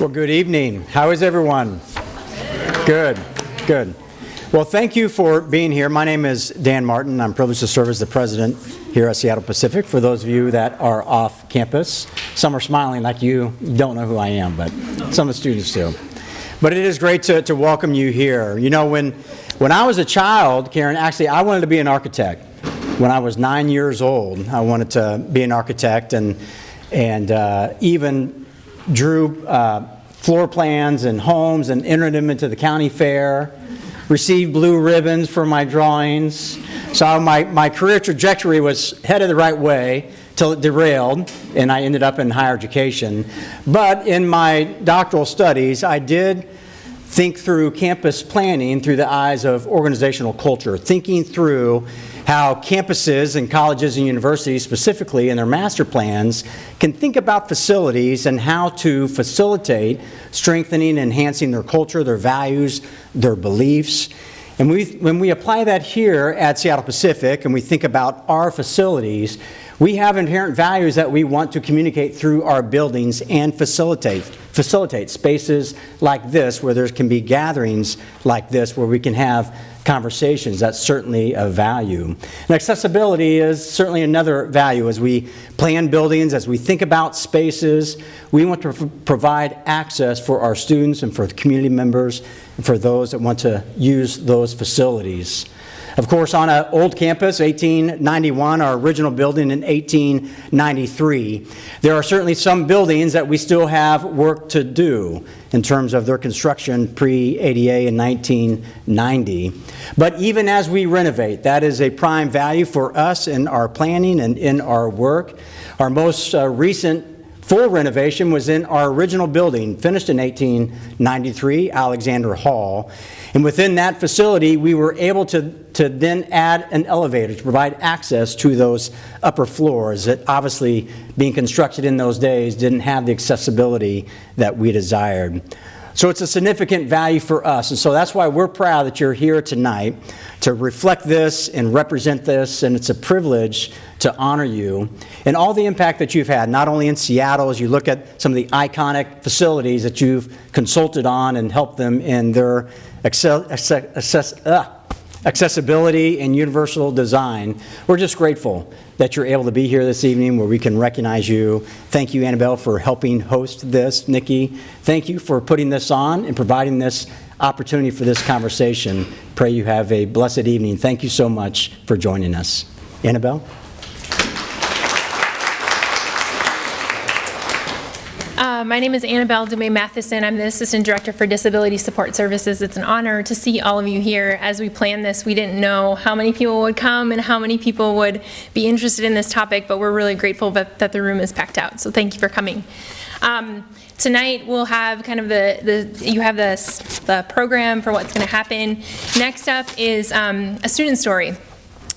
Well, good evening. How is everyone? Good, good. Well, thank you for being here. My name is Dan Martin. I'm privileged to serve as the president here at Seattle Pacific. For those of you that are off campus, some are smiling like you don't know who I am, but some of the students do. But it is great to welcome you here. You know, when I was a child, Karen, actually I wanted to be an architect. When I was 9 years old, I wanted to be an architect and even drew floor plans and homes and entered them into the county fair, received blue ribbons for my drawings. So my career trajectory was headed the right way till it derailed and I ended up in higher education. But in my doctoral studies, I did think through campus planning through the eyes of organizational culture, thinking through how campuses and colleges and universities specifically in their master plans can think about facilities and how to facilitate strengthening and enhancing their culture, their values, their beliefs. And when we apply that here at Seattle Pacific and we think about our facilities, we have inherent values that we want to communicate through our buildings and facilitate spaces like this where there can be gatherings like this where we can have conversations. That's certainly a value. And accessibility is certainly another value. As we plan buildings, as we think about spaces, we want to provide access for our students and for the community members and for those that want to use those facilities. Of course, on an old campus, 1891, our original building in 1893, there are certainly some buildings that we still have work to do in terms of their construction pre-ADA in 1990. But even as we renovate, that is a prime value for us in our planning and in our work. Our most recent full renovation was in our original building, finished in 1893, Alexander Hall. And within that facility, we were able to then add an elevator to provide access to those upper floors that obviously being constructed in those days didn't have the accessibility that we desired. So it's a significant value for us. And so that's why we're proud that you're here tonight to reflect this and represent this. And it's a privilege to honor you and all the impact that you've had, not only in Seattle as you look at some of the iconic facilities that you've consulted on and helped them in their accessibility and universal design. We're just grateful that you're able to be here this evening where we can recognize you. Thank you, Annabelle, for helping host this. Nikki, thank you for putting this on and providing this opportunity for this conversation. Pray you have a blessed evening. Thank you so much for joining us. Annabelle? My name is Annabelle Matheson. I'm the Assistant Director for Disability Support Services. It's an honor to see all of you here. As we planned this, we didn't know how many people would come and how many people would be interested in this topic, but we're really grateful that the room is packed out. So thank you for coming. Tonight we'll have kind of the program for what's going to happen. Next up is a student story.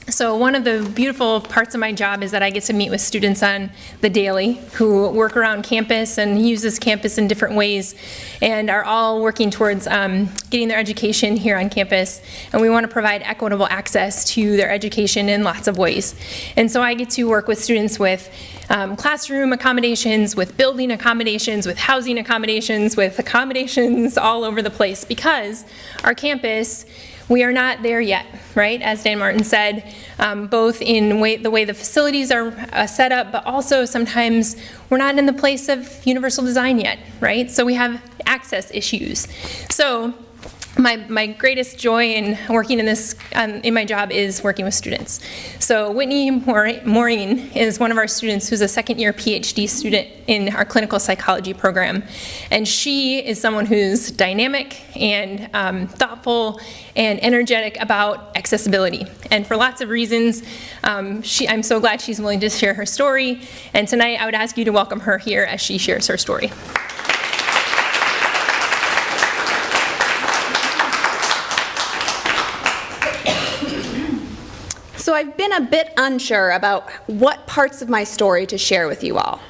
So one of the beautiful parts of my job is that I get to meet with students on the daily who work around campus and use this campus in different ways and are all working towards getting their education here on campus. And we want to provide equitable access to their education in lots of ways. And so I get to work with students with classroom accommodations, with building accommodations, with housing accommodations, with accommodations all over the place because our campus, we are not there yet, right? As Dan Martin said, both in the way the facilities are set up, but also sometimes we're not in the place of universal design yet, right? So we have access issues. So my greatest joy in working in this, in my job is working with students. So Whitney Maureen is one of our students who's a second-year PhD student in our clinical psychology program. And she is someone who's dynamic and thoughtful and energetic about accessibility. And for lots of reasons, I'm so glad she's willing to share her story. And tonight I would ask you to welcome her here as she shares her story. So I've been a bit unsure about what parts of my story to share with you all.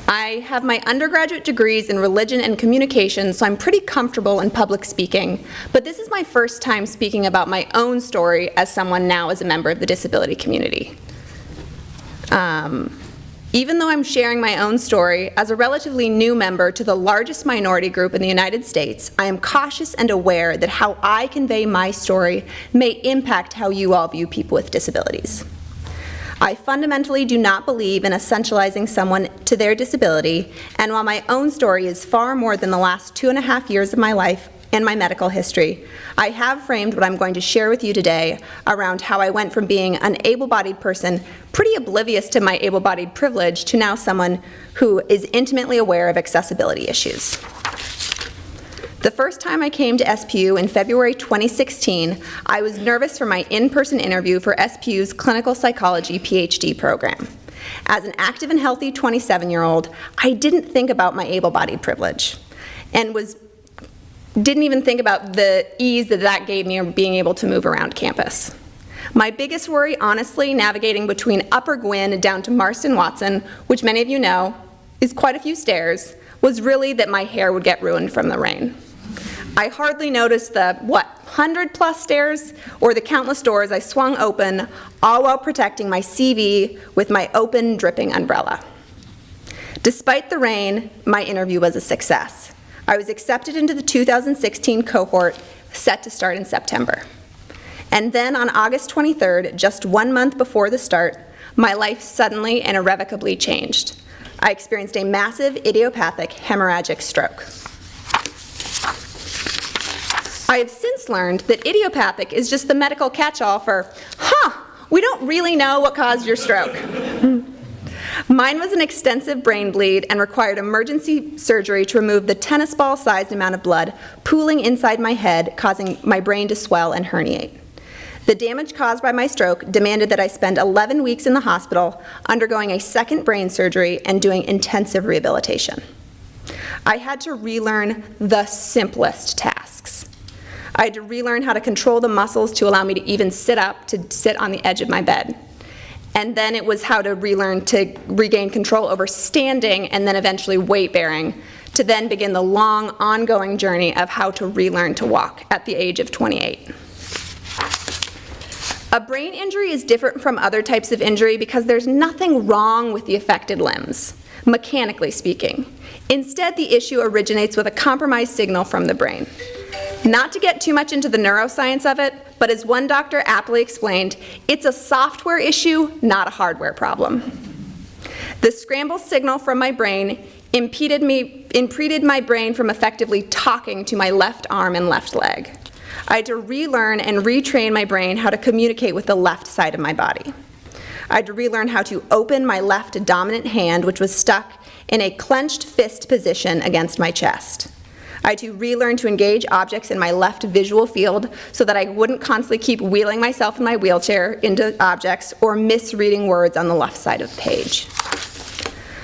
I have my undergraduate degrees in religion and communication, so I'm pretty comfortable in public speaking, but this is my first time speaking about my own story as someone now as a member of the disability community. Even though I'm sharing my own story, as a relatively new member to the largest minority group in the United States, I am cautious and aware that how I convey my story may impact how you all view people with disabilities. I fundamentally do not believe in essentializing someone to their disability, and while my own story is far more than the last 2.5 years of my life and my medical history, I have framed what I'm going to share with you today around how I went from being an able-bodied person, pretty oblivious to my able-bodied privilege, to now someone who is intimately aware of accessibility issues. The first time I came to SPU in February 2016, I was nervous for my in-person interview for SPU's Clinical Psychology PhD program. As an active and healthy 27-year-old, I didn't think about my able-bodied privilege and didn't even think about the ease that gave me of being able to move around campus. My biggest worry, honestly, navigating between Upper Gwynn down to Marston Watson, which many of you know is quite a few stairs, was really that my hair would get ruined from the rain. I hardly noticed the, 100+ stairs or the countless doors I swung open, all while protecting my CV with my open, dripping umbrella. Despite the rain, my interview was a success. I was accepted into the 2016 cohort, set to start in September. And then on August 23rd, just 1 month before the start, my life suddenly and irrevocably changed. I experienced a massive idiopathic hemorrhagic stroke. I have since learned that idiopathic is just the medical catch-all for, we don't really know what caused your stroke. Mine was an extensive brain bleed and required emergency surgery to remove the tennis ball-sized amount of blood pooling inside my head, causing my brain to swell and herniate. The damage caused by my stroke demanded that I spend 11 weeks in the hospital undergoing a second brain surgery and doing intensive rehabilitation. I had to relearn the simplest tasks. I had to relearn how to control the muscles to allow me to even sit up, to sit on the edge of my bed. And then it was how to relearn to regain control over standing and then eventually weight bearing, to then begin the long, ongoing journey of how to relearn to walk at the age of 28. A brain injury is different from other types of injury because there's nothing wrong with the affected limbs, mechanically speaking. Instead, the issue originates with a compromised signal from the brain. Not to get too much into the neuroscience of it, but as one doctor aptly explained, it's a software issue, not a hardware problem. The scramble signal from my brain impeded my brain from effectively talking to my left arm and left leg. I had to relearn and retrain my brain how to communicate with the left side of my body. I had to relearn how to open my left dominant hand, which was stuck in a clenched fist position against my chest. I had to relearn to engage objects in my left visual field so that I wouldn't constantly keep wheeling myself in my wheelchair into objects or misreading words on the left side of the page.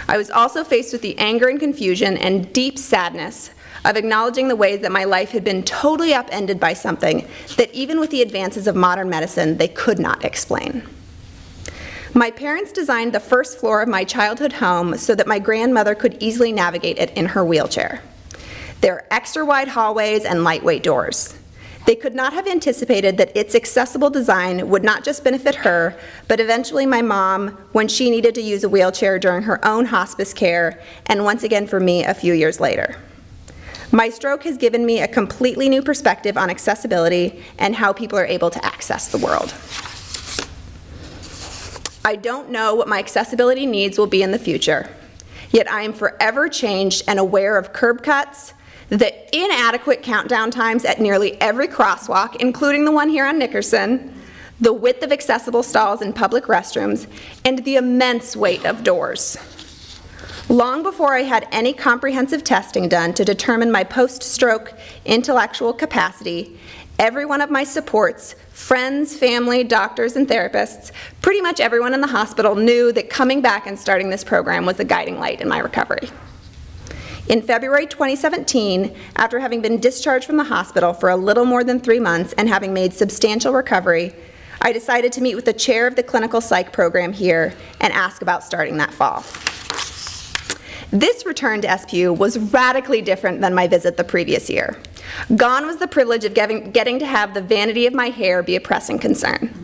I was also faced with the anger and confusion and deep sadness of acknowledging the ways that my life had been totally upended by something that even with the advances of modern medicine, they could not explain. My parents designed the first floor of my childhood home so that my grandmother could easily navigate it in her wheelchair. There are extra wide hallways and lightweight doors. They could not have anticipated that its accessible design would not just benefit her, but eventually my mom when she needed to use a wheelchair during her own hospice care, and once again for me a few years later. My stroke has given me a completely new perspective on accessibility and how people are able to access the world. I don't know what my accessibility needs will be in the future, yet I am forever changed and aware of curb cuts, the inadequate countdown times at nearly every crosswalk, including the one here on Nickerson, the width of accessible stalls in public restrooms, and the immense weight of doors. Long before I had any comprehensive testing done to determine my post-stroke intellectual capacity, every one of my supports, friends, family, doctors, and therapists, pretty much everyone in the hospital knew that coming back and starting this program was the guiding light in my recovery. In February 2017, after having been discharged from the hospital for a little more than 3 months and having made substantial recovery, I decided to meet with the chair of the clinical psych program here and ask about starting that fall. This return to SPU was radically different than my visit the previous year. Gone was the privilege of getting to have the vanity of my hair be a pressing concern.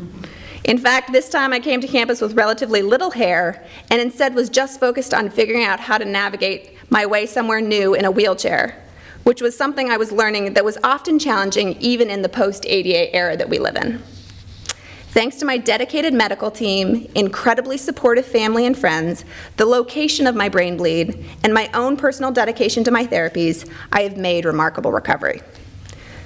In fact, this time I came to campus with relatively little hair and instead was just focused on figuring out how to navigate my way somewhere new in a wheelchair, which was something I was learning that was often challenging even in the post-ADA era that we live in. Thanks to my dedicated medical team, incredibly supportive family and friends, the location of my brain bleed, and my own personal dedication to my therapies, I have made remarkable recovery.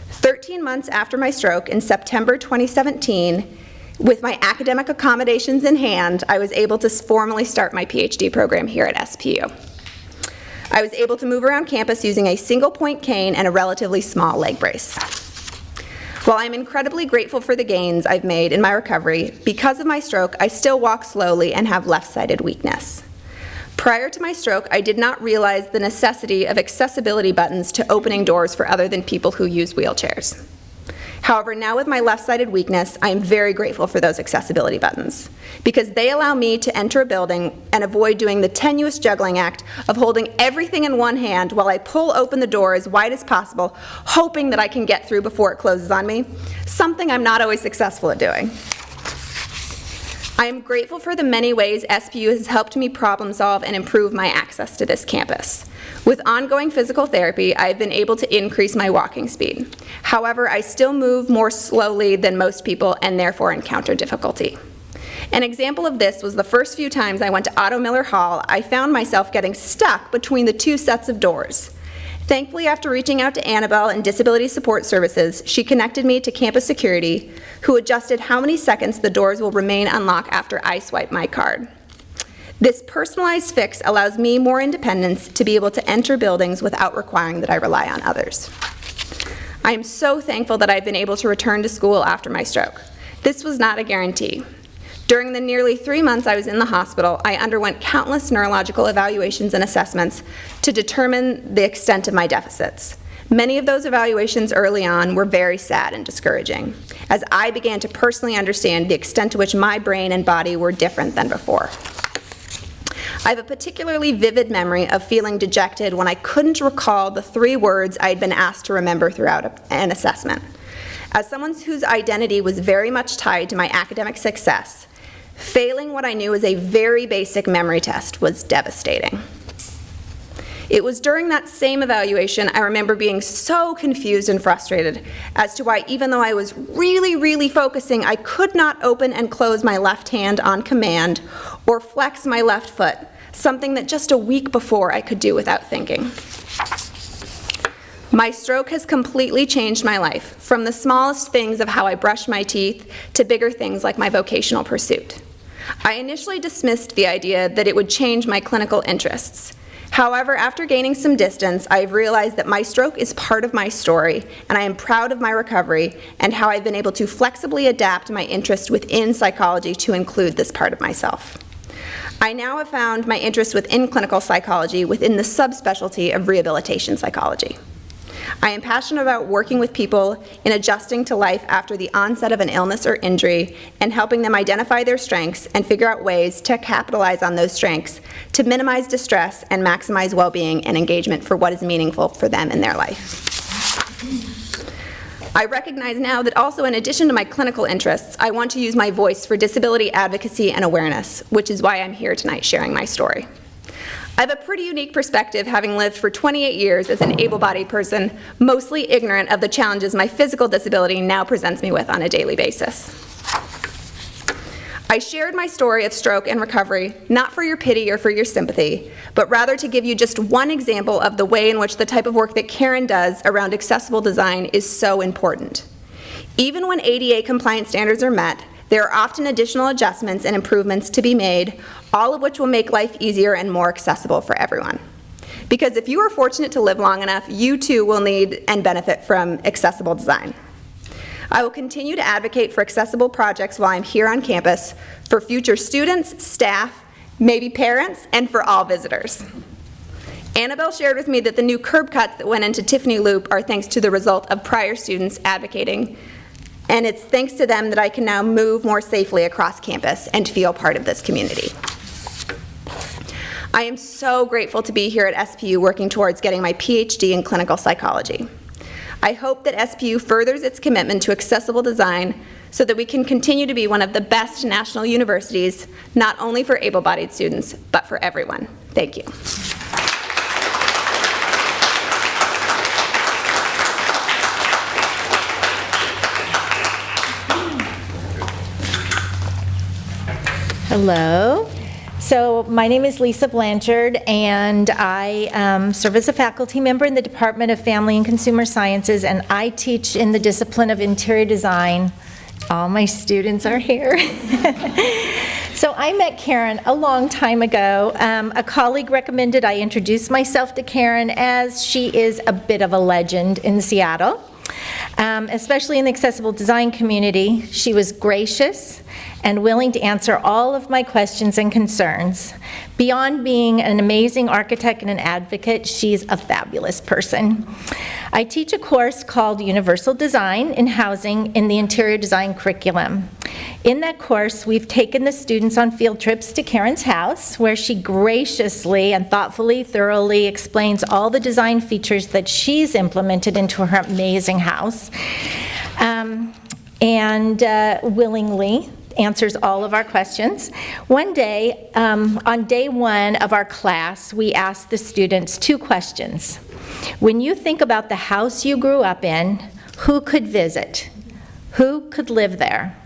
13 months after my stroke in September 2017, with my academic accommodations in hand, I was able to formally start my PhD program here at SPU. I was able to move around campus using a single-point cane and a relatively small leg brace. While I'm incredibly grateful for the gains I've made in my recovery, because of my stroke, I still walk slowly and have left-sided weakness. Prior to my stroke, I did not realize the necessity of accessibility buttons to opening doors for other than people who use wheelchairs. However, now with my left-sided weakness, I am very grateful for those accessibility buttons because they allow me to enter a building and avoid doing the tenuous juggling act of holding everything in one hand while I pull open the door as wide as possible, hoping that I can get through before it closes on me, something I'm not always successful at doing. I am grateful for the many ways SPU has helped me problem solve and improve my access to this campus. With ongoing physical therapy, I have been able to increase my walking speed. However, I still move more slowly than most people and therefore encounter difficulty. An example of this was the first few times I went to Otto Miller Hall, I found myself getting stuck between the two sets of doors. Thankfully, after reaching out to Annabelle and Disability Support Services, she connected me to campus security, who adjusted how many seconds the doors will remain unlocked after I swipe my card. This personalized fix allows me more independence to be able to enter buildings without requiring that I rely on others. I am so thankful that I've been able to return to school after my stroke. This was not a guarantee. During the nearly 3 months I was in the hospital, I underwent countless neurological evaluations and assessments to determine the extent of my deficits. Many of those evaluations early on were very sad and discouraging, as I began to personally understand the extent to which my brain and body were different than before. I have a particularly vivid memory of feeling dejected when I couldn't recall the 3 words I had been asked to remember throughout an assessment. As someone whose identity was very much tied to my academic success, failing what I knew as a very basic memory test was devastating. It was during that same evaluation I remember being so confused and frustrated as to why, even though I was really focusing, I could not open and close my left hand on command or flex my left foot, something that just a week before I could do without thinking. My stroke has completely changed my life, from the smallest things of how I brush my teeth to bigger things like my vocational pursuit. I initially dismissed the idea that it would change my clinical interests. However, after gaining some distance, I've realized that my stroke is part of my story, and I am proud of my recovery and how I've been able to flexibly adapt my interest within psychology to include this part of myself. I now have found my interest within clinical psychology within the subspecialty of rehabilitation psychology. I am passionate about working with people in adjusting to life after the onset of an illness or injury and helping them identify their strengths and figure out ways to capitalize on those strengths to minimize distress and maximize well-being and engagement for what is meaningful for them in their life. I recognize now that also in addition to my clinical interests, I want to use my voice for disability advocacy and awareness, which is why I'm here tonight sharing my story. I have a pretty unique perspective, having lived for 28 years as an able-bodied person, mostly ignorant of the challenges my physical disability now presents me with on a daily basis. I shared my story of stroke and recovery, not for your pity or for your sympathy, but rather to give you just one example of the way in which the type of work that Karen does around accessible design is so important. Even when ADA compliance standards are met, there are often additional adjustments and improvements to be made, all of which will make life easier and more accessible for everyone. Because if you are fortunate to live long enough, you too will need and benefit from accessible design. I will continue to advocate for accessible projects while I'm here on campus for future students, staff, maybe parents, and for all visitors. Annabelle shared with me that the new curb cuts that went into Tiffany Loop are thanks to the result of prior students advocating, and it's thanks to them that I can now move more safely across campus and feel part of this community. I am so grateful to be here at SPU working towards getting my PhD in clinical psychology. I hope that SPU furthers its commitment to accessible design so that we can continue to be one of the best national universities, not only for able-bodied students, but for everyone. Thank you. Hello. So my name is Lisa Blanchard, and I serve as a faculty member in the Department of Family and Consumer Sciences, and I teach in the discipline of interior design. All my students are here. So I met Karen a long time ago. A colleague recommended I introduce myself to Karen, as she is a bit of a legend in Seattle, especially in the accessible design community. She was gracious and willing to answer all of my questions and concerns. Beyond being an amazing architect and an advocate, she's a fabulous person. I teach a course called Universal Design in Housing in the interior design curriculum. In that course, we've taken the students on field trips to Karen's house, where she graciously and thoroughly explains all the design features that she's implemented into her amazing house, and willingly answers all of our questions. One day, on day one of our class, we asked the students 2 questions. When you think about the house you grew up in, who could visit? Who could live there?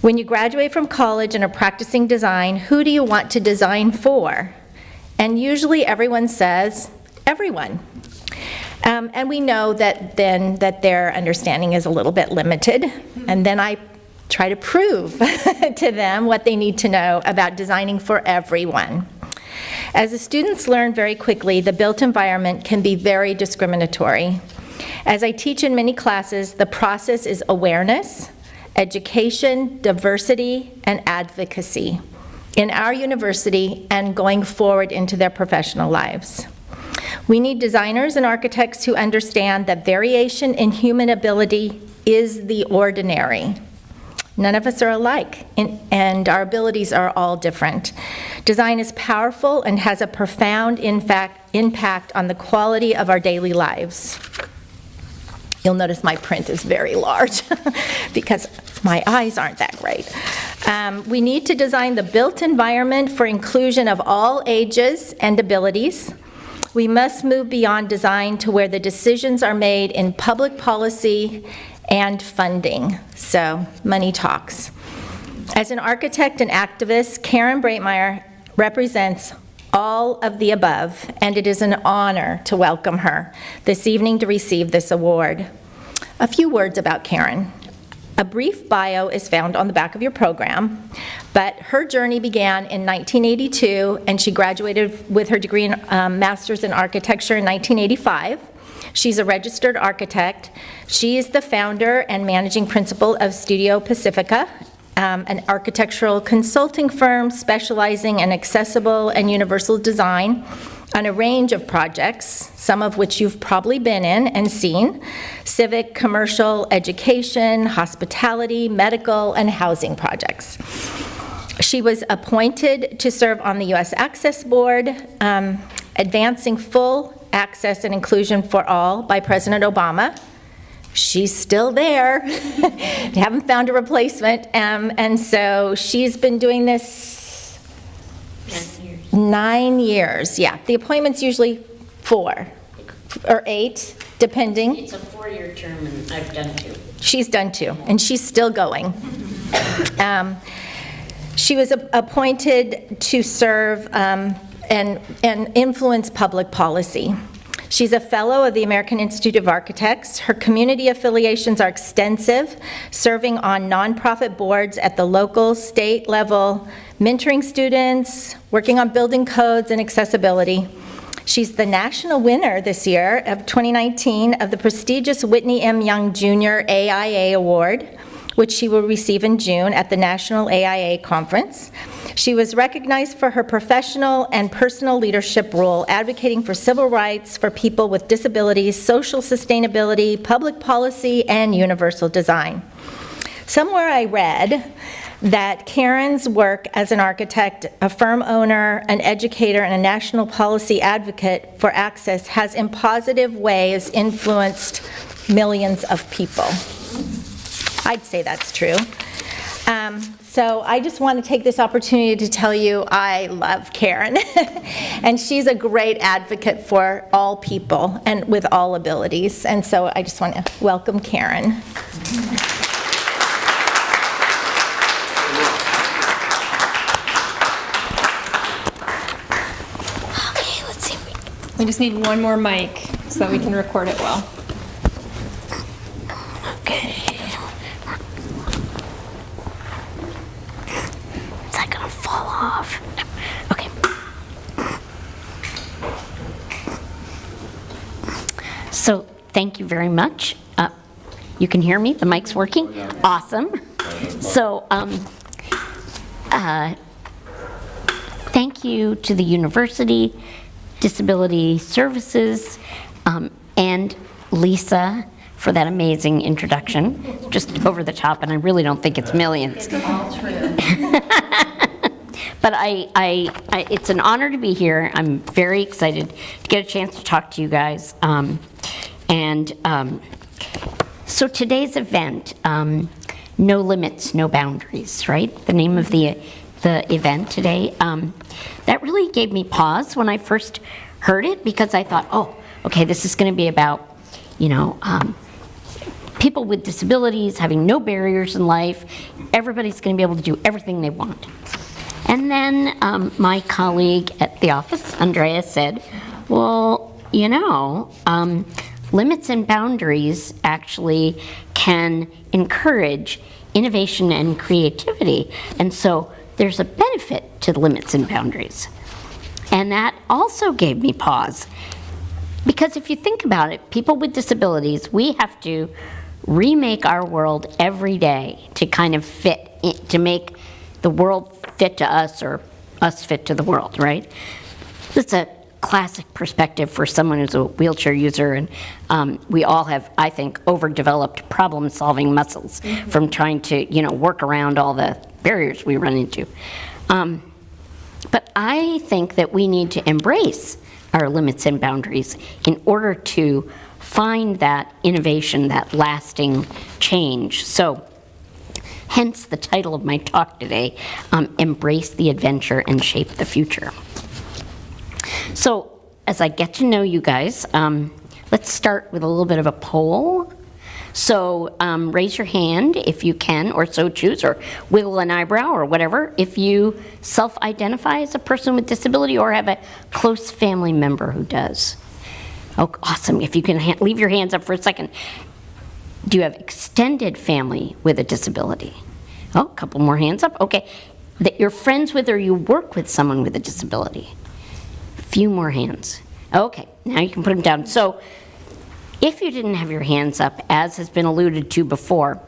When you graduate from college and are practicing design, who do you want to design for? And usually everyone says, everyone. And we know that then that their understanding is a little bit limited. And then I try to prove to them what they need to know about designing for everyone. As the students learn very quickly, the built environment can be very discriminatory. As I teach in many classes, the process is awareness, education, diversity, and advocacy in our university and going forward into their professional lives. We need designers and architects who understand that variation in human ability is the ordinary. None of us are alike, and our abilities are all different. Design is powerful and has a profound impact on the quality of our daily lives. You'll notice my print is very large because my eyes aren't that great. We need to design the built environment for inclusion of all ages and abilities. We must move beyond design to where the decisions are made in public policy and funding. So, money talks. As an architect and activist, Karen Braitmayer represents all of the above, and it is an honor to welcome her this evening to receive this award. A few words about Karen. A brief bio is found on the back of your program, but her journey began in 1982, and she graduated with her degree in Master's in Architecture in 1985. She's a registered architect. She is the founder and managing principal of Studio Pacifica, an architectural consulting firm specializing in accessible and universal design on a range of projects, some of which you've probably been in and seen: civic, commercial, education, hospitality, medical, and housing projects. She was appointed to serve on the U.S. Access Board, advancing full access and inclusion for all by President Obama. She's still there. They haven't found a replacement. And so she's been doing this 9 years. Yeah, the appointment's usually 4 or 8, depending. It's a 4-year term, and I've done 2. She's done 2, and she's still going. She was appointed to serve and influence public policy. She's a fellow of the American Institute of Architects. Her community affiliations are extensive, serving on nonprofit boards at the local, state level, mentoring students, working on building codes and accessibility. She's the national winner this year of 2019 of the prestigious Whitney M. Young Jr. AIA Award, which she will receive in June at the National AIA Conference. She was recognized for her professional and personal leadership role, advocating for civil rights for people with disabilities, social sustainability, public policy, and universal design. Somewhere I read that Karen's work as an architect, a firm owner, an educator, and a national policy advocate for access has in positive ways influenced millions of people. I'd say that's true. So I just want to take this opportunity to tell you I love Karen. And she's a great advocate for all people and with all abilities. And so I just want to welcome Karen. Okay, let's see if we We just need one more mic so that we can record it well. Okay. Is that gonna fall off? Okay. So, thank you very much. You can hear me? The mic's working? Awesome. So, thank you to the University, Disability Services, and Lisa for that amazing introduction. Just over the top, and I really don't think it's millions. But it's an honor to be here. I'm very excited to get a chance to talk to you guys. So today's event, No Limits, No Boundaries, right? The name of the event today. That really gave me pause when I first heard it, because I thought, oh, okay, this is going to be about, people with disabilities having no barriers in life. Everybody's going to be able to do everything they want. And then my colleague at the office, Andrea, said, well, limits and boundaries actually can encourage innovation and creativity. And so there's a benefit to limits and boundaries. And that also gave me pause. Because if you think about it, people with disabilities, we have to remake our world every day to kind of to make the world fit to us or us fit to the world, right? That's a classic perspective for someone who's a wheelchair user, and we all have, I think, overdeveloped problem-solving muscles from trying to, work around all the barriers we run into. But I think that we need to embrace our limits and boundaries in order to find that innovation, that lasting change. So, hence the title of my talk today, Embrace the Adventure and Shape the Future. So, as I get to know you guys, let's start with a little bit of a poll. So, raise your hand if you can, or so choose, or wiggle an eyebrow, or whatever, if you self-identify as a person with disability or have a close family member who does. Oh, awesome. If you can leave your hands up for a second. Do you have extended family with a disability? Oh, a couple more hands up. Okay. That you're friends with or you work with someone with a disability? Few more hands. Okay, now you can put them down. So, if you didn't have your hands up, as has been alluded to before,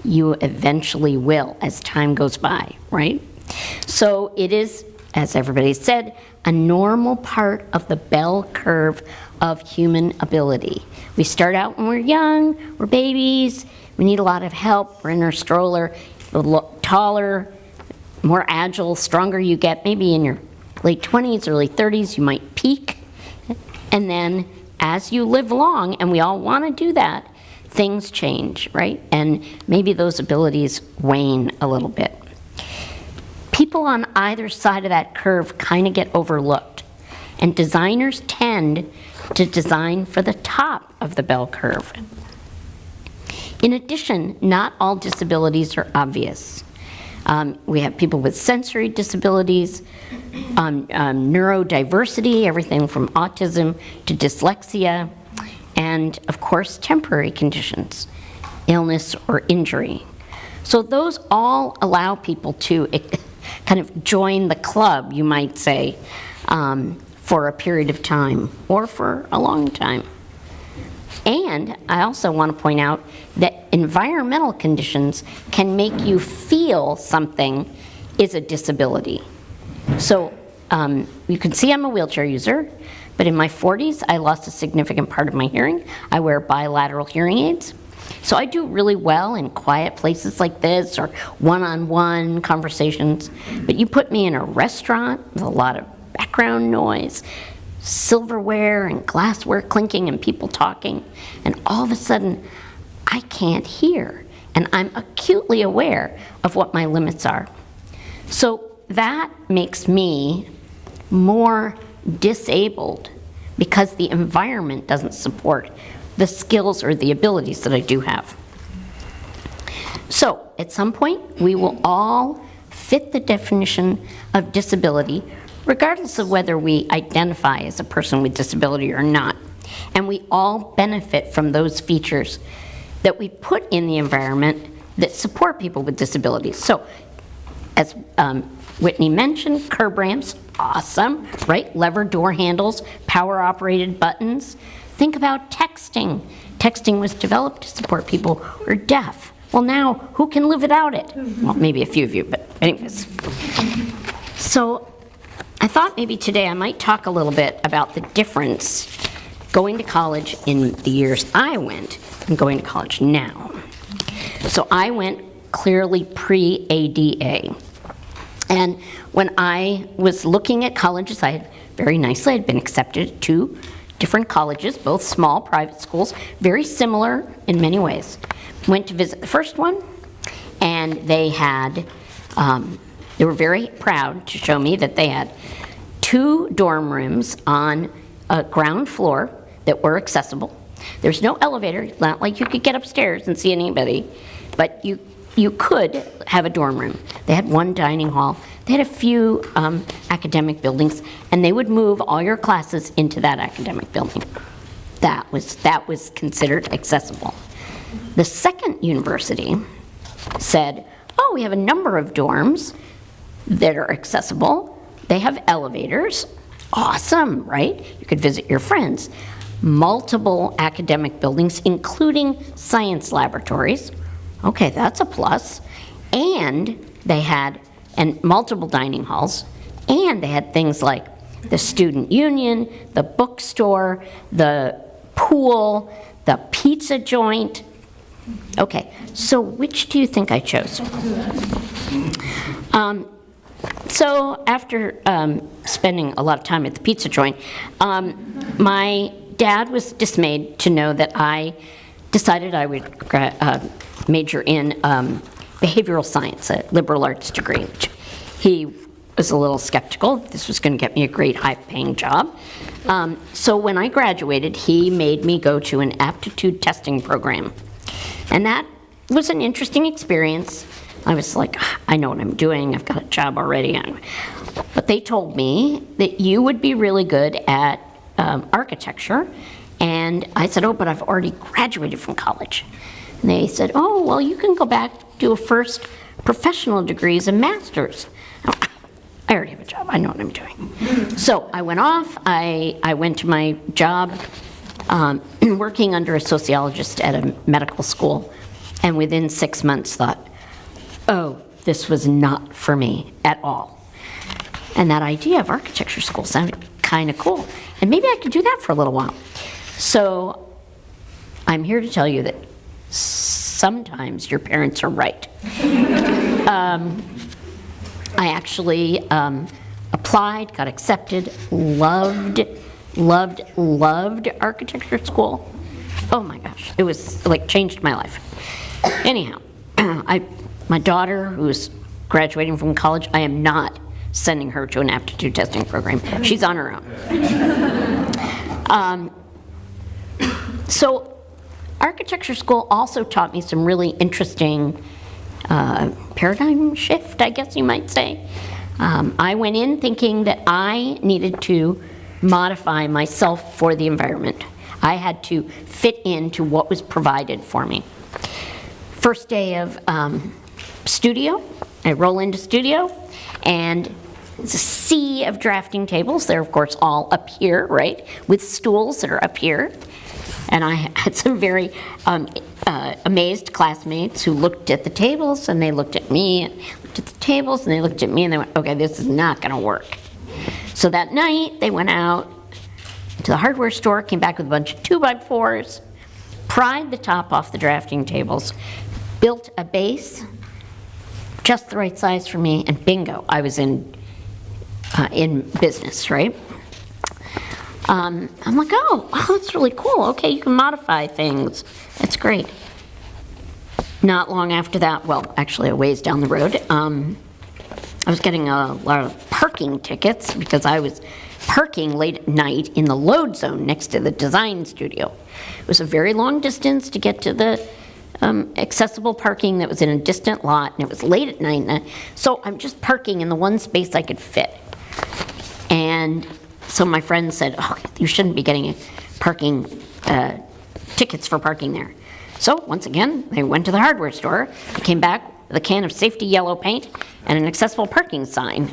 you eventually will as time goes by, right? So it is, as everybody said, a normal part of the bell curve of human ability. We start out when we're young, we're babies, we need a lot of help, we're in our stroller, taller, more agile, stronger you get, maybe in your late 20s, early 30s, you might peak, and then as you live along, and we all want to do that, things change, right? And maybe those abilities wane a little bit. People on either side of that curve kind of get overlooked, and designers tend to design for the top of the bell curve. In addition, not all disabilities are obvious. We have people with sensory disabilities, neurodiversity, everything from autism to dyslexia, and of course temporary conditions, illness or injury. So those all allow people to kind of join the club, you might say, for a period of time or for a long time. And I also want to point out that environmental conditions can make you feel something is a disability. So you can see I'm a wheelchair user, but in my 40s, I lost a significant part of my hearing. I wear bilateral hearing aids. So I do really well in quiet places like this or one-on-one conversations. But you put me in a restaurant with a lot of background noise, silverware and glassware clinking and people talking, and all of a sudden, I can't hear. and I'm acutely aware of what my limits are. So that makes me more disabled because the environment doesn't support the skills or the abilities that I do have. So at some point, we will all fit the definition of disability, regardless of whether we identify as a person with disability or not. And we all benefit from those features that we put in the environment that support people with disabilities. So, as Whitney mentioned, curb ramps, awesome, right? Lever door handles, power-operated buttons. Think about texting. Texting was developed to support people who are deaf. Well, now, who can live without it? Well, maybe a few of you, but anyways. So, I thought maybe today I might talk a little bit about the difference going to college in the years I went and going to college now. So I went clearly pre-ADA. And when I was looking at colleges, I had very nicely, I'd been accepted at 2 different colleges, both small private schools, very similar in many ways. Went to visit the first one, and they had, they were very proud to show me that they had 2 dorm rooms on a ground floor that were accessible. There's no elevator, not like you could get upstairs and see anybody, but you could have a dorm room. They had 1 dining hall. They had a few academic buildings, and they would move all your classes into that academic building. That was considered accessible. The second university said, oh, we have a number of dorms that are accessible. They have elevators. Awesome, right? You could visit your friends. Multiple academic buildings, including science laboratories. Okay, that's a plus. And they had multiple dining halls, and they had things like the student union, the bookstore, the pool, the pizza joint. Okay, so which do you think I chose? So after spending a lot of time at the pizza joint, my dad was dismayed to know that I decided I would major in behavioral science, a liberal arts degree, which he was a little skeptical if this was going to get me a great high-paying job. So when I graduated, he made me go to an aptitude testing program. And that was an interesting experience. I was like, I know what I'm doing, I've got a job already. But they told me that you would be really good at architecture. And I said, oh, but I've already graduated from college. And they said, oh, well, you can go back, do a first professional degree as a master's. I already have a job, I know what I'm doing. So I went off, I went to my job working under a sociologist at a medical school, and within 6 months thought, oh, this was not for me at all. And that idea of architecture school sounded kind of cool, and maybe I could do that for a little while. So I'm here to tell you that sometimes your parents are right. I actually applied, got accepted, loved architecture school. Oh my gosh, it was like changed my life. Anyhow, my daughter, who's graduating from college, I am not sending her to an aptitude testing program. She's on her own. So architecture school also taught me some really interesting paradigm shift, I guess you might say. I went in thinking that I needed to modify myself for the environment. I had to fit into what was provided for me. First day of studio, I roll into studio, and it's a sea of drafting tables. They're, of course, all up here, right, with stools that are up here. And I had some very amazed classmates who looked at the tables, and they looked at me, and looked at the tables, and they looked at me, and they went, okay, this is not going to work. So that night, they went out to the hardware store, came back with a bunch of 2x4s, pried the top off the drafting tables, built a base just the right size for me, and bingo, I was in business, right? I'm like, oh, wow, that's really cool. Okay, you can modify things. That's great. not long after that, well, actually a ways down the road, I was getting a lot of parking tickets because I was parking late at night in the load zone next to the design studio. It was a very long distance to get to the accessible parking that was in a distant lot, and it was late at night, so I'm just parking in the one space I could fit. And so my friend said, oh, you shouldn't be getting parking tickets for parking there. So once again, I went to the hardware store, I came back with a can of safety yellow paint and an accessible parking sign.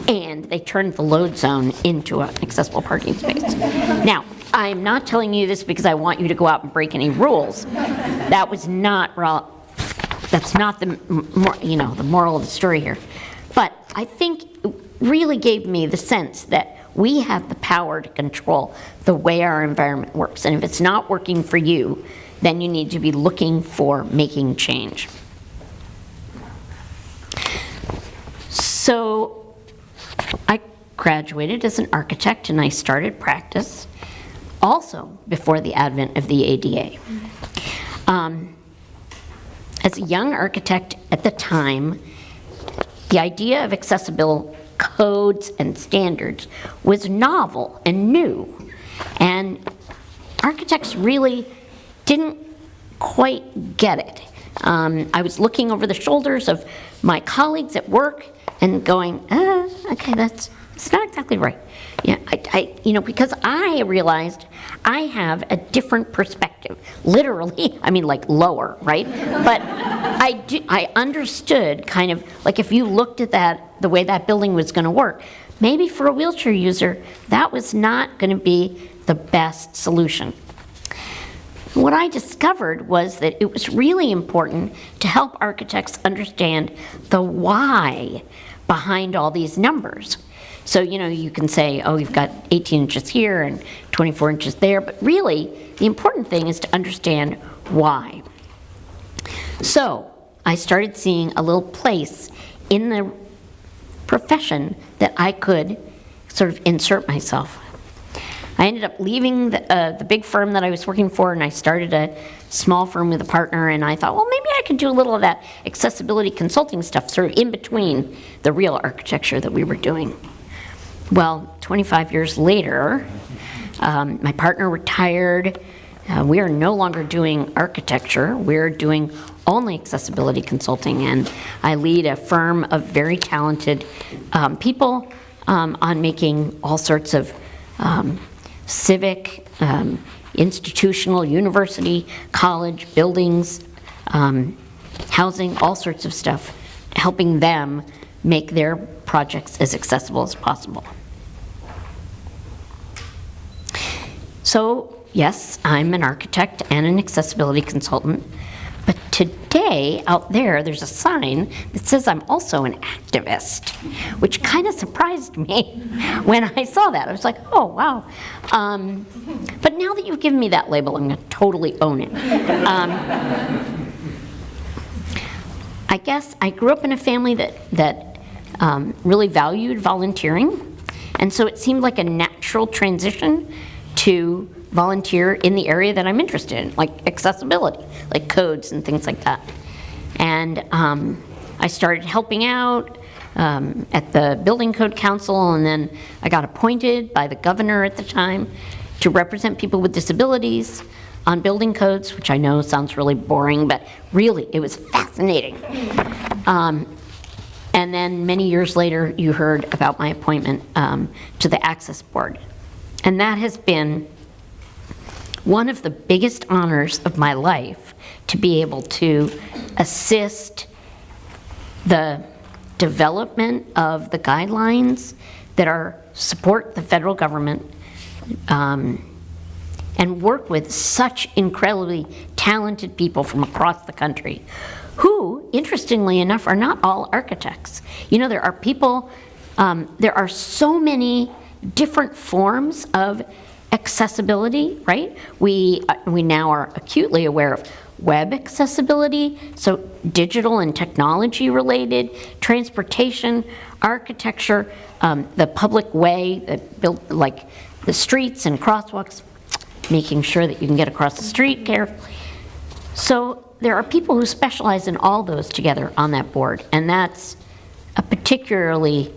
And they turned the load zone into an accessible parking space. Now, I'm not telling you this because I want you to go out and break any rules. That was not, that's not the, the moral of the story here. But I think it really gave me the sense that we have the power to control the way our environment works. And if it's not working for you, then you need to be looking for making change. So I graduated as an architect and I started practice also before the advent of the ADA. As a young architect at the time, the idea of accessible codes and standards was novel and new, and architects really didn't quite get it. I was looking over the shoulders of my colleagues at work and going, okay, it's not exactly right. Yeah, because I realized I have a different perspective. Literally, I mean like lower, right? But I understood kind of, like if you looked at that, the way that building was gonna work, maybe for a wheelchair user, that was not gonna be the best solution. What I discovered was that it was really important to help architects understand the why behind all these numbers. So, you can say, oh, you've got 18 inches here and 24 inches there, but really, the important thing is to understand why. So, I started seeing a little place in the profession that I could sort of insert myself. I ended up leaving the big firm that I was working for, and I started a small firm with a partner, and I thought, well, maybe I could do a little of that accessibility consulting stuff sort of in between the real architecture that we were doing. Well, 25 years later, my partner retired. We are no longer doing architecture. We're doing only accessibility consulting, and I lead a firm of very talented people on making all sorts of civic, institutional, university, college, buildings, housing, all sorts of stuff, helping them make their projects as accessible as possible. So, yes, I'm an architect and an accessibility consultant, but today, out there's a sign that says I'm also an activist, which kind of surprised me when I saw that. I was like, oh, wow. But now that you've given me that label, I'm gonna totally own it. I guess I grew up in a family that really valued volunteering, and so it seemed like a natural transition to volunteer in the area that I'm interested in, like accessibility, like codes and things like that. And I started helping out at the Building Code Council, and then I got appointed by the governor at the time to represent people with disabilities on building codes, which I know sounds really boring, but really it was fascinating. And then many years later, you heard about my appointment to the Access Board. And that has been one of the biggest honors of my life, to be able to assist the development of the guidelines that support the federal government, and work with such incredibly talented people from across the country who, interestingly enough, are not all architects. There are people, there are so many different forms of accessibility, right? We now are acutely aware of web accessibility, so digital and technology related, transportation, architecture, the public way that built, like the streets and crosswalks, making sure that you can get across the street carefully. So there are people who specialize in all those together on that board, and that's a particularly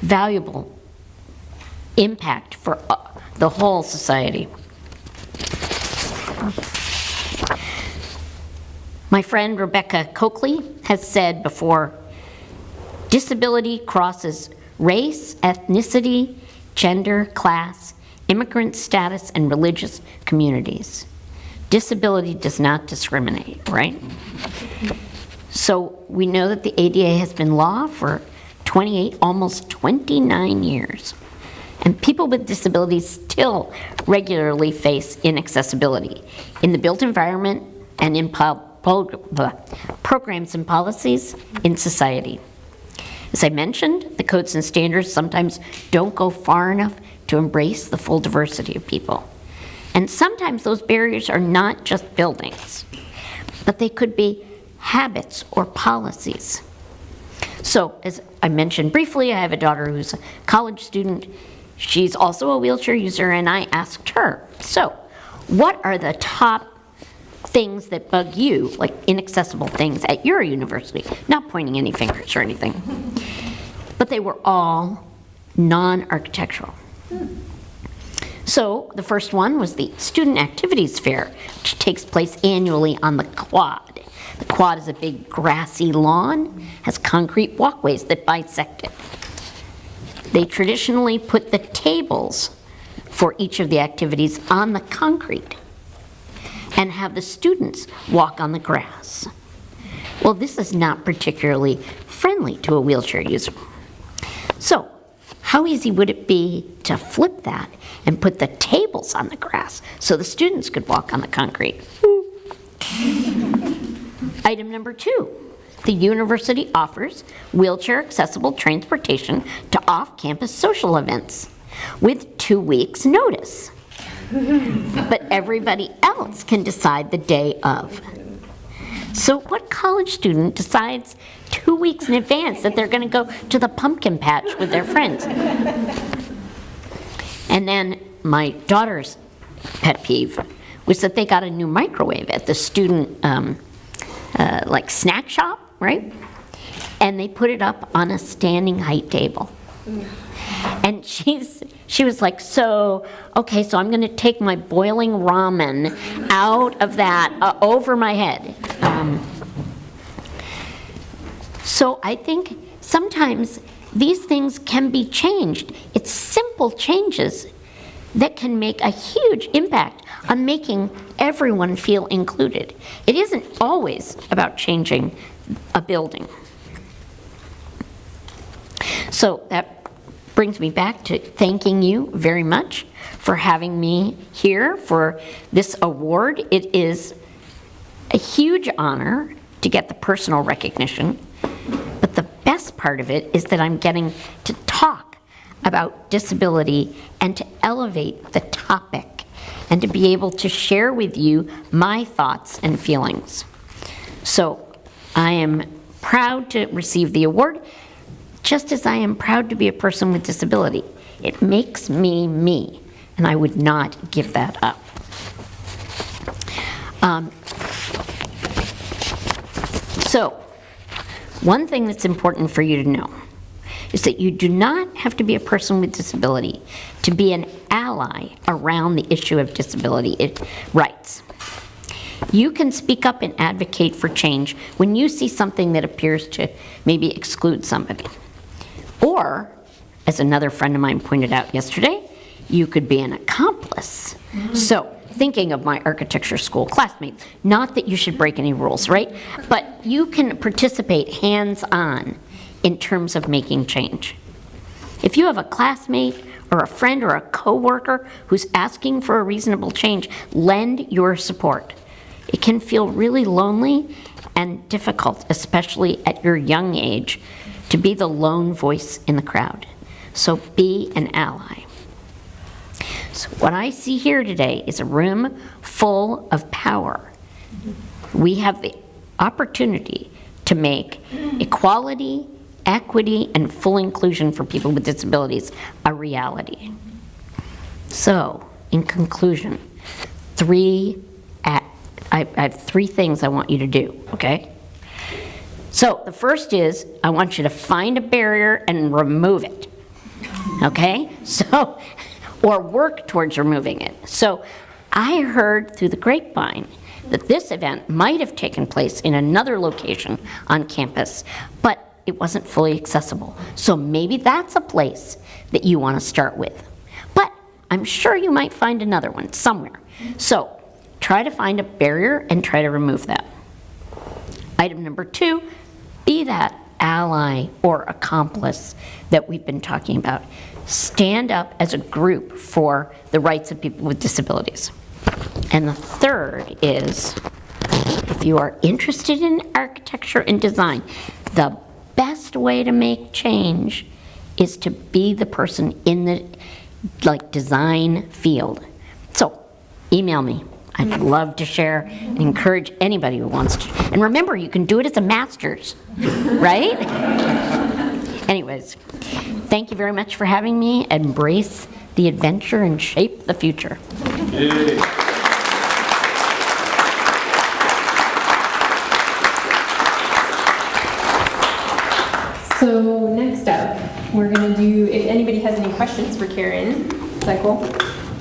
valuable impact for the whole society. My friend Rebecca Coakley has said before, disability crosses race, ethnicity, gender, class, immigrant status, and religious communities. Disability does not discriminate, right? So we know that the ADA has been law for 28, almost 29 years. And people with disabilities still regularly face inaccessibility in the built environment and in programs and policies in society. As I mentioned, the codes and standards sometimes don't go far enough to embrace the full diversity of people. And sometimes those barriers are not just buildings, but they could be habits or policies. So, as I mentioned briefly, I have a daughter who's a college student. She's also a wheelchair user, and I asked her, so what are the top things that bug you, like inaccessible things at your university? Not pointing any fingers or anything. But they were all non-architectural. So the first one was the Student Activities Fair, which takes place annually on the Quad. The Quad is a big grassy lawn, has concrete walkways that bisect it. They traditionally put the tables for each of the activities on the concrete and have the students walk on the grass. Well, this is not particularly friendly to a wheelchair user. So, how easy would it be to flip that and put the tables on the grass so the students could walk on the concrete? Item number 2, the university offers wheelchair-accessible transportation to off-campus social events with 2 weeks' notice. But everybody else can decide the day of. So what college student decides 2 weeks in advance that they're going to go to the pumpkin patch with their friends? And then my daughter's pet peeve was that they got a new microwave at the student like snack shop, right? And they put it up on a standing height table. And she was like, so, okay, so I'm going to take my boiling ramen out of that over my head. So I think sometimes these things can be changed. It's simple changes that can make a huge impact on making everyone feel included. It isn't always about changing a building. So that brings me back to thanking you very much for having me here for this award. It is a huge honor to get the personal recognition, but the best part of it is that I'm getting to talk about disability and to elevate the topic and to be able to share with you my thoughts and feelings. So I am proud to receive the award, just as I am proud to be a person with disability. It makes me me, and I would not give that up. So, one thing that's important for you to know is that you do not have to be a person with disability to be an ally around the issue of disability rights. You can speak up and advocate for change when you see something that appears to maybe exclude somebody. Or, as another friend of mine pointed out yesterday, you could be an accomplice. So, thinking of my architecture school classmates, not that you should break any rules, right? But you can participate hands-on in terms of making change. If you have a classmate or a friend or a coworker who's asking for a reasonable change, lend your support. It can feel really lonely and difficult, especially at your young age, to be the lone voice in the crowd. So be an ally. So what I see here today is a room full of power. We have the opportunity to make equality, equity, and full inclusion for people with disabilities a reality. So, in conclusion, 3 I have 3 things I want you to do, okay? So the first is, I want you to find a barrier and remove it, okay? So, or work towards removing it. So I heard through the grapevine that this event might have taken place in another location on campus, but it wasn't fully accessible. So maybe that's a place that you want to start with. But I'm sure you might find another one somewhere. So try to find a barrier and try to remove that. Item number 2, be that ally or accomplice that we've been talking about. Stand up as a group for the rights of people with disabilities. And the third is, if you are interested in architecture and design, the best way to make change is to be the person in the design field. So email me. I'd love to share and encourage anybody who wants to. And remember, you can do it as a master's, right? Anyways, thank you very much for having me. Embrace the adventure and shape the future. Yay. So next up, we're going to do, if anybody has any questions for Karen. Is that cool?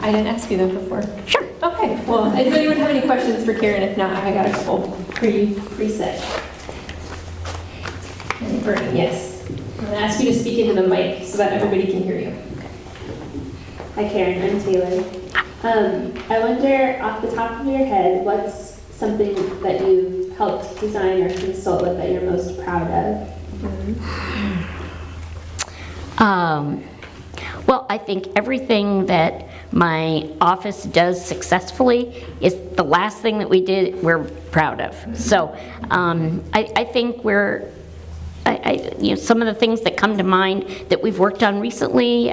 I didn't ask you that before. Sure. Okay, well, does anyone have any questions for Karen? If not, I got a couple preset. And Bernie, yes. I'm going to ask you to speak into the mic so that everybody can hear you. Hi Karen, I'm Taylor. I wonder, off the top of your head, what's something that you've helped design or consult with that you're most proud of? Well, I think everything that my office does successfully is the last thing that we're proud of. So I think some of the things that come to mind that we've worked on recently,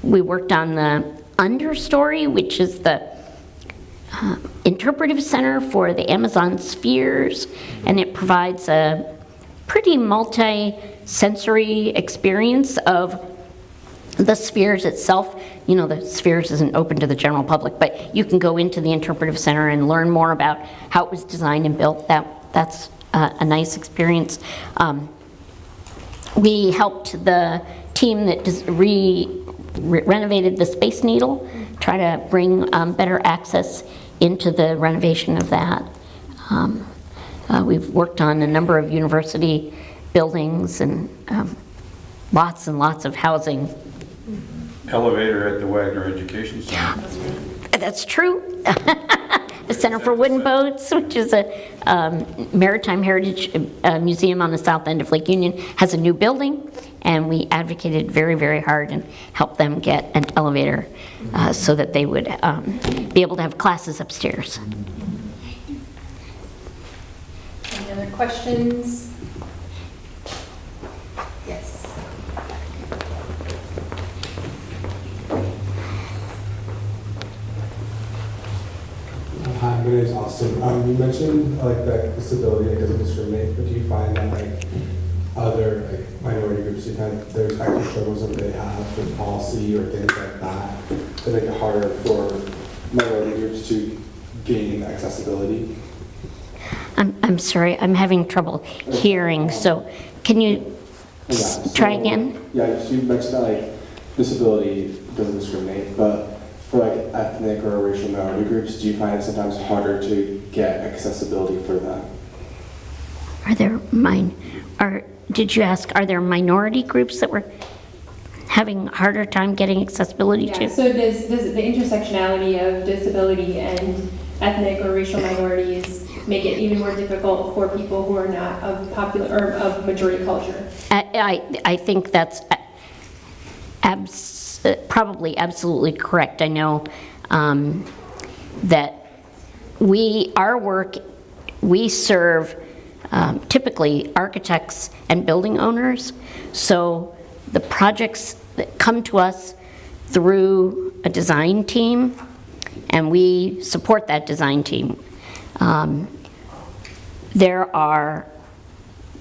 we worked on the understory, which is the Interpretive Center for the Amazon spheres, and it provides a pretty multi-sensory experience of the spheres itself. You know, the spheres isn't open to the general public, but you can go into the Interpretive Center and learn more about how it was designed and built. That's a nice experience. We helped the team that renovated the Space Needle try to bring better access into the renovation of that. We've worked on a number of university buildings and lots and lots of housing. Elevator at the Wagner Education Center. That's true. The Center for Wooden Boats, which is a maritime heritage museum on the south end of Lake Union, has a new building, and we advocated very, very hard and helped them get an elevator so that they would be able to have classes upstairs. Any other questions? Yes. Hi, my name is Austin. You mentioned that disability doesn't discriminate, but do you find that other minority groups, there's actual struggles that they have with policy or things like that make it harder for minority groups to gain accessibility? I'm sorry, I'm having trouble hearing, so can you try again? Yeah, so you mentioned that disability doesn't discriminate, but for ethnic or racial minority groups, do you find it sometimes harder to get accessibility for them? Did you ask, are there minority groups that were having a harder time getting accessibility to? Yeah, so does the intersectionality of disability and ethnic or racial minorities make it even more difficult for people who are not of popular or of majority culture? I think that's probably absolutely correct. I know that our work, we serve typically architects and building owners. So the projects that come to us through a design team, and we support that design team. There are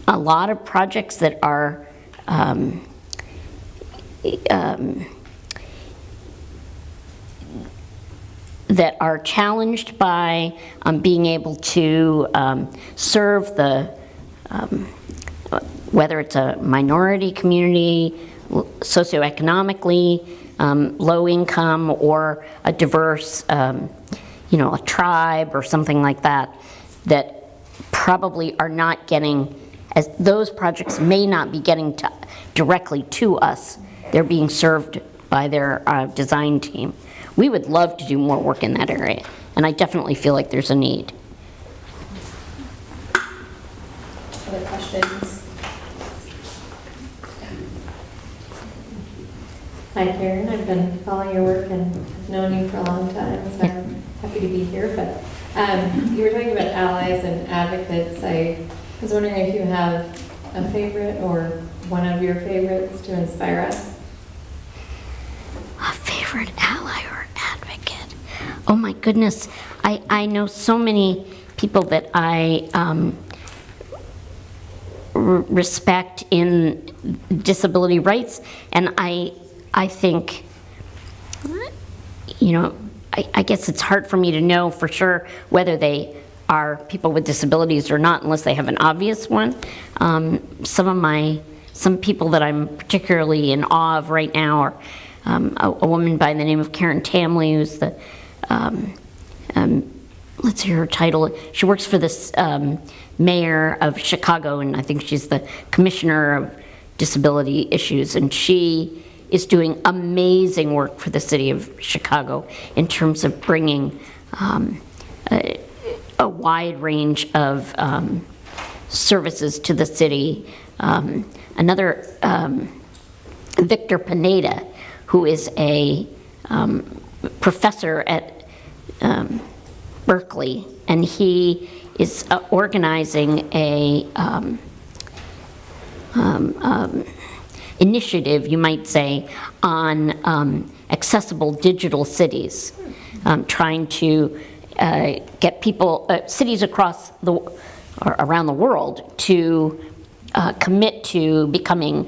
a lot of projects that are that are challenged by being able to serve the, whether it's a minority community, socioeconomically low income, or a diverse, a tribe or something like that, that probably are not getting, as those projects may not be getting directly to us. They're being served by their design team. We would love to do more work in that area, and I definitely feel like there's a need. Other questions? Hi Karen, I've been following your work and have known you for a long time, so I'm happy to be here. But you were talking about allies and advocates. I was wondering if you have a favorite or one of your favorites to inspire us. A favorite ally or advocate? Oh my goodness, I know so many people that I respect in disability rights, and I think, I guess it's hard for me to know for sure whether they are people with disabilities or not unless they have an obvious one. Some people that I'm particularly in awe of right now are a woman by the name of Karen Tamley, who's the, let's hear her title. She works for this mayor of Chicago, and I think she's the commissioner of disability issues, and she is doing amazing work for the city of Chicago in terms of bringing a wide range of services to the city. Another, Victor Pineda, who is a professor at Berkeley, and he is organizing a initiative, you might say, on accessible digital cities, trying to get people, cities across the, or around the world, to commit to becoming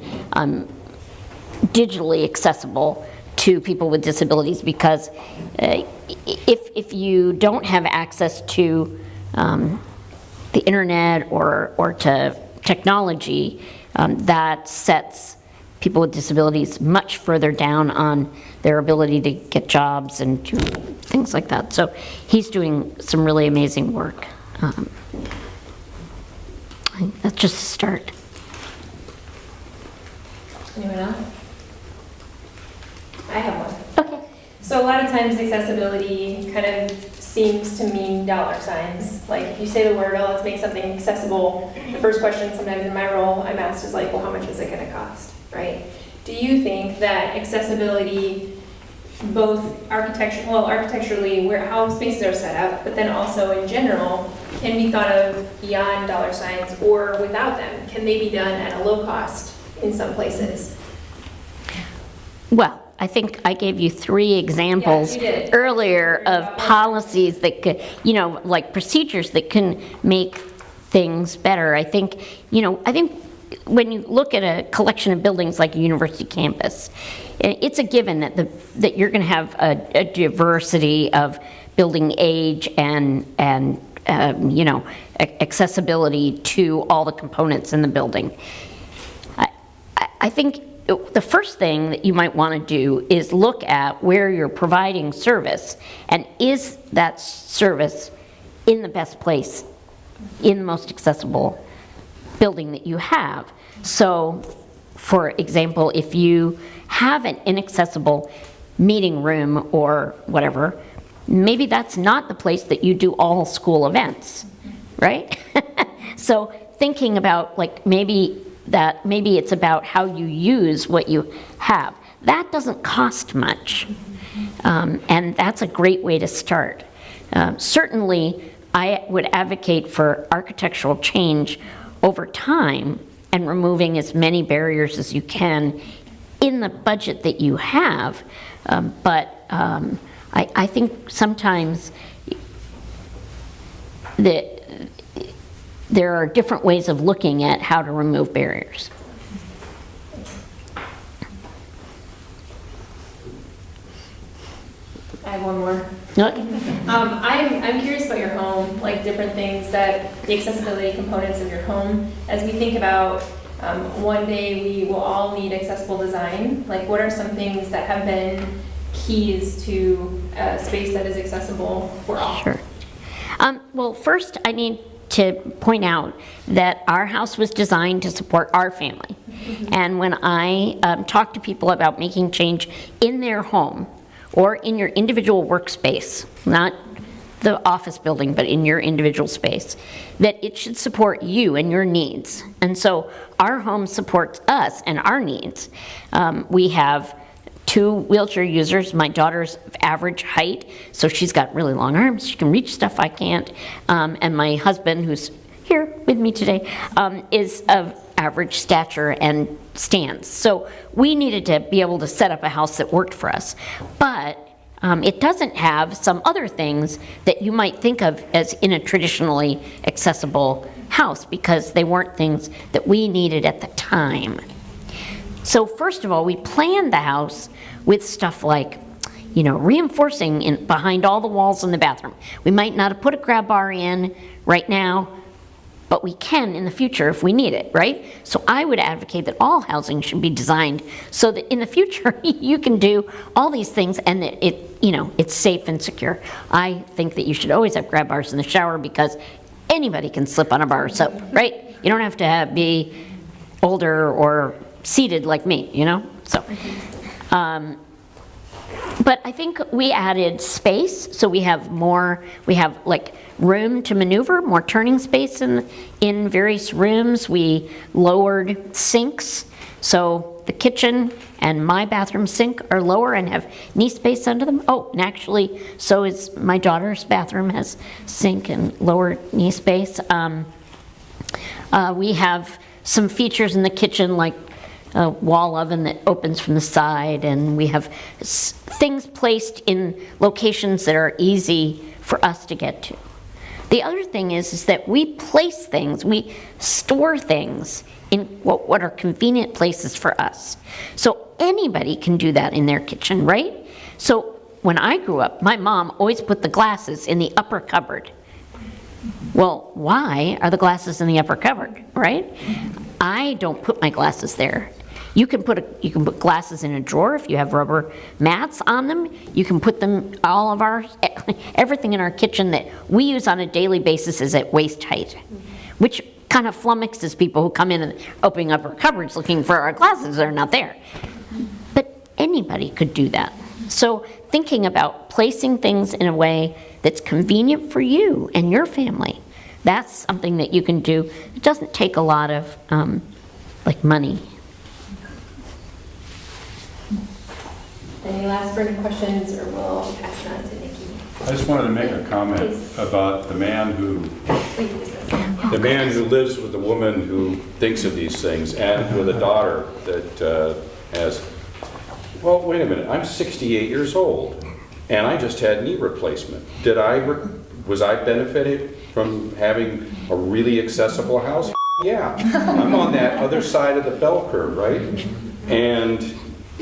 digitally accessible to people with disabilities, because if you don't have access to the internet or to technology, that sets people with disabilities much further down on their ability to get jobs and do things like that. So he's doing some really amazing work. I think that's just a start. Anyone else? I have one. Okay. So a lot of times accessibility kind of seems to mean dollar signs. Like if you say the word, oh, let's make something accessible, the first question sometimes in my role I'm asked is like, well, how much is it going to cost, right? Do you think that accessibility, both architecturally, how spaces are set up, but then also in general, can be thought of beyond dollar signs or without them? Can they be done at a low cost in some places? Well, I think I gave you 3 examples earlier of policies that could, like procedures that can make things better. I think when you look at a collection of buildings like a university campus, it's a given that you're going to have a diversity of building age and accessibility to all the components in the building. I think the first thing that you might want to do is look at where you're providing service, and is that service in the best place, in the most accessible building that you have. So, for example, if you have an inaccessible meeting room or whatever, maybe that's not the place that you do all school events, right? So thinking about maybe it's about how you use what you have. That doesn't cost much, and that's a great way to start. Certainly, I would advocate for architectural change over time and removing as many barriers as you can in the budget that you have, but I think sometimes there are different ways of looking at how to remove barriers. I have one more. Okay. I'm curious about your home, like different things that, the accessibility components of your home. As we think about, one day we will all need accessible design, like what are some things that have been keys to a space that is accessible for all? Sure. Well, first, I need to point out that our house was designed to support our family. And when I talk to people about making change in their home or in your individual workspace, not the office building, but in your individual space, that it should support you and your needs. And so our home supports us and our needs. We have 2 wheelchair users. My daughter's average height, so she's got really long arms. She can reach stuff I can't. And my husband, who's here with me today, is of average stature and stands. So we needed to be able to set up a house that worked for us. But it doesn't have some other things that you might think of as in a traditionally accessible house, because they weren't things that we needed at the time. So first of all, we planned the house with stuff like, reinforcing behind all the walls in the bathroom. We might not have put a grab bar in right now, but we can in the future if we need it, right? So I would advocate that all housing should be designed so that in the future you can do all these things and that it's safe and secure. I think that you should always have grab bars in the shower because anybody can slip on a bar of soap, right? You don't have to be older or seated like me, So, but I think we added space, so we have like room to maneuver, more turning space in various rooms. We lowered sinks, so the kitchen and my bathroom sink are lower and have knee space under them. Oh, and actually, so is my daughter's bathroom, has sink and lower knee space. We have some features in the kitchen like a wall oven that opens from the side, and we have things placed in locations that are easy for us to get to. The other thing is that we place things, we store things in what are convenient places for us. So anybody can do that in their kitchen, right? So when I grew up, my mom always put the glasses in the upper cupboard. Well, why are the glasses in the upper cupboard, right? I don't put my glasses there. You can put glasses in a drawer if you have rubber mats on them. You can put them, everything in our kitchen that we use on a daily basis is at waist height, which kind of flummoxes people who come in and opening up our cupboards looking for our glasses that are not there. But anybody could do that. So thinking about placing things in a way that's convenient for you and your family, that's something that you can do. It doesn't take a lot of money. Any last burning questions, or we'll pass it on to Nikki? I just wanted to make a comment Please. about the man who lives with a woman who thinks of these things, and with a daughter that has, well, wait a minute, I'm 68 years old, and I just had knee replacement. Was I benefited from having a really accessible house? Yeah, I'm on that other side of the bell curve, right? And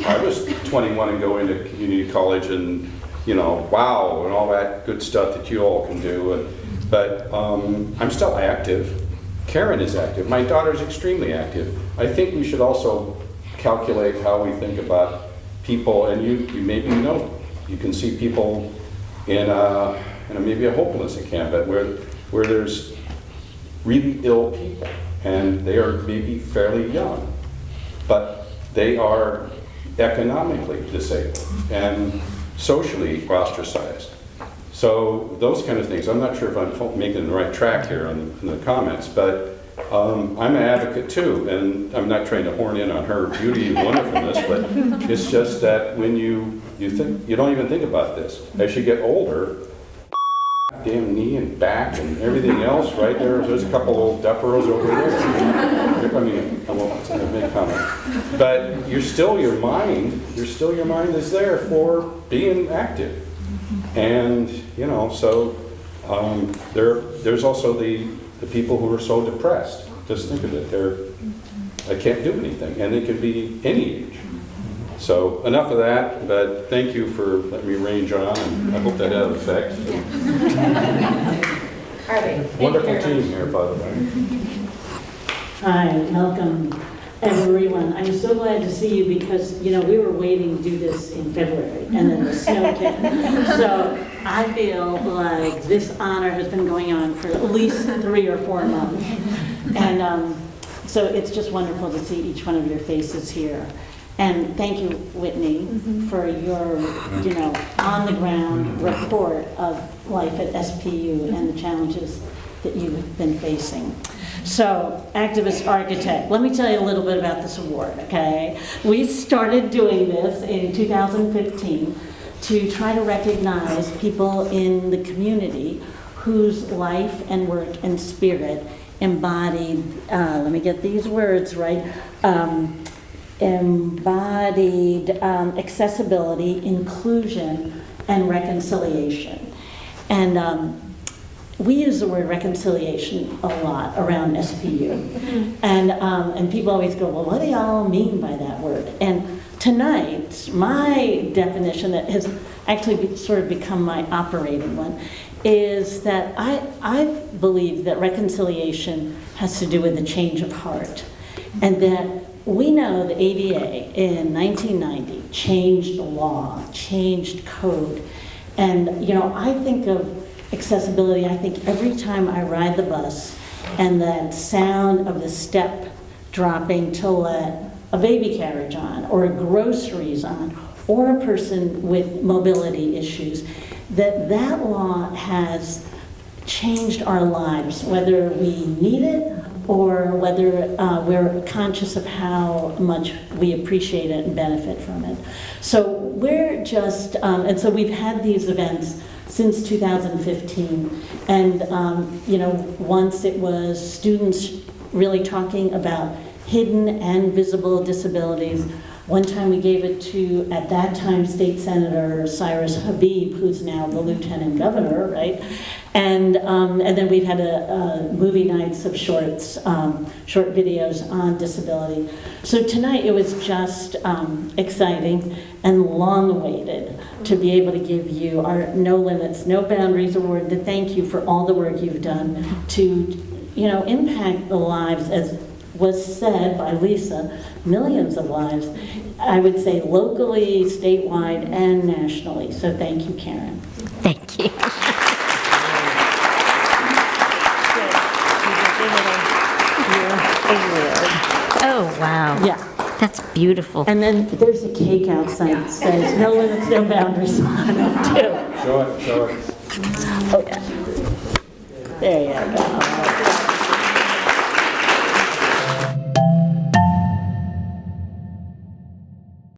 I was 21 and going to community college and, wow, and all that good stuff that you all can do. But I'm still active. Karen is active. My daughter's extremely active. I think we should also calculate how we think about people, and you maybe you can see people in maybe a hopeless encampment where there's really ill people, and they are maybe fairly young, but they are economically disabled and socially ostracized. So those kind of things. I'm not sure if I'm making the right track here in the comments, but I'm an advocate too, and I'm not trying to horn in on her beauty and wonderfulness, but it's just that when you think, you don't even think about this. As you get older, damn knee and back and everything else, right? There's a couple old deferos over there. I mean, I won't make a comment. But your mind is there for being active. And, so there's also the people who are so depressed. Just think of it, I can't do anything, and it could be any age. So enough of that, but thank you for letting me range on, and I hope that had an effect. All right. Thank you Wonderful very team much. here, by the way. Hi, welcome everyone. I'm so glad to see you because, you know, we were waiting to do this in February and then the snow came. So I feel like this honor has been going on for at least 3 or 4 months. And so it's just wonderful to see each one of your faces here. And thank you, Whitney, for your, you know, on-the-ground report of life at SPU and the challenges that you've been facing. So, Activist Architect, let me tell you a little bit about this award, okay? We started doing this in 2015 to try to recognize people in the community whose life and work and spirit embodied, let me get these words right, embodied accessibility, inclusion, and reconciliation. And we use the word reconciliation a lot around SPU. And people always go, well, what do y'all mean by that word? And tonight, my definition that has actually sort of become my operating one is that I believe that reconciliation has to do with a change of heart. And that we know the ADA in 1990 changed the law, changed code. And, you know, I think of accessibility, I think every time I ride the bus and that sound of the step dropping to let a baby carriage on, or groceries on, or a person with mobility issues, that law has changed our lives, whether we need it or whether we're conscious of how much we appreciate it and benefit from it. So we're just, and so we've had these events since 2015, and you know, once it was students really talking about hidden and visible disabilities. One time we gave it to, at that time, State Senator Cyrus Habib, who's now the Lieutenant Governor, right? And then we've had a movie nights of shorts, short videos on disability. So tonight it was just exciting and long-awaited to be able to give you our No Limits, No Boundaries Award, to thank you for all the work you've done to, you know, impact the lives, as was said by Lisa, millions of lives, I would say locally, statewide, and nationally. So thank you, Karen. Thank you. Oh, wow. Yeah. That's beautiful. And then there's a cake outside that says No Limits, No Boundaries on it, too. Show it, show it. Oh, yeah. There you go.